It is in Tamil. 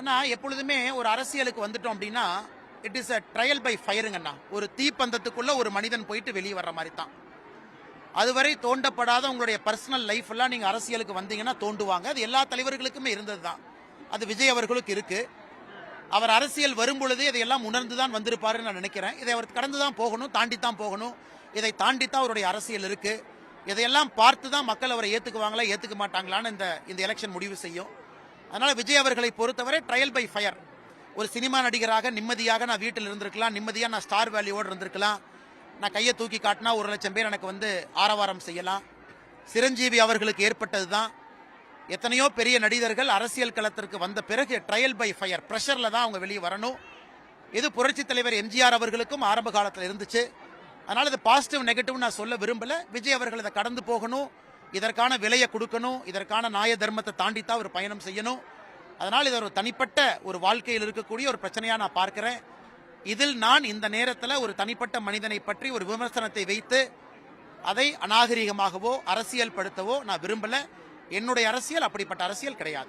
அண்ணா எப்பொழுதுமே ஒரு அரசியலுக்கு வந்துட்டோம் அப்படின்னா it is a trial by ஃபயருங்கண்ணா. ஒரு தீப்பந்தத்துக்குள்ள ஒரு மனிதன் போயிட்டு வெளியே வர்ற மாதிரி தான். அதுவரை தோண்டப்படாத உங்களுடைய பர்சனல் லைஃப் எல்லாம் நீங்க அரசியலுக்கு வந்தீங்கன்னா தோண்டுவாங்க. அது எல்லா தலைவர்களுக்குமே இருந்தது தான். அது விஜய் அவர்களுக்கு இருக்கு. அவர் அரசியல் வரும் பொழுதே இதையெல்லாம் உணர்ந்துதான் வந்திருப்பாருன்னு நான் நினைக்கிறேன். இதை அவர் கடந்து தான் போகணும், தாண்டி தான் போகணும். இதை தாண்டி தான் அவருடைய அரசியல் இருக்கு. இதையெல்லாம் பார்த்து தான் மக்கள் அவரை ஏத்துக்குவாங்களா ஏத்துக்க மாட்டாங்களான்னு இந்த எலெக்ஷன் முடிவு செய்யும். அதனால விஜய் அவர்களை பொறுத்தவரை ட்ரையல் பை ஃபயர். ஒரு சினிமா நடிகராக நிம்மதியாக நான் வீட்டில் இருந்திருக்கலாம், நிம்மதியாக நான் ஸ்டார் வேல்யூவோடு இருந்திருக்கலாம். நான் கையை தூக்கி காட்டினா 1,00,000 பேர் எனக்கு வந்து ஆரவாரம் செய்யலாம். சிரஞ்சீவி அவர்களுக்கு ஏற்பட்டது தான். எத்தனையோ பெரிய நடிகர்கள் அரசியல் களத்திற்கு வந்த பிறகு ட்ரையல் பை ஃபயர் பிரஷர்ல தான் அவங்க வெளியே வரணும். இது புரட்சி தலைவர் எம்ஜிஆர் அவர்களுக்கும் ஆரம்ப காலத்தில் இருந்துச்சு. அதனால இது பாசிட்டிவ் நெகட்டிவ் நான் சொல்ல விரும்பல. விஜய் அவர்கள் இதை கடந்து போகணும், இதற்கான விலையை கொடுக்கணும், இதற்கான நியாய தர்மத்தை தாண்டித்தான் ஒரு பயணம் செய்யணும். அதனால் இது ஒரு தனிப்பட்ட ஒரு வாழ்க்கையில் இருக்கக்கூடிய ஒரு பிரச்சனையா நான் பார்க்கிறேன். இதில் நான் இந்த நேரத்தில் ஒரு தனிப்பட்ட மனிதனை பற்றி ஒரு விமர்சனத்தை வைத்து அதை அநாகரிகமாகவோ அரசியல் படுத்தவோ நான் விரும்பல. என்னுடைய அரசியல் அப்படிப்பட்ட அரசியல் கிடையாது.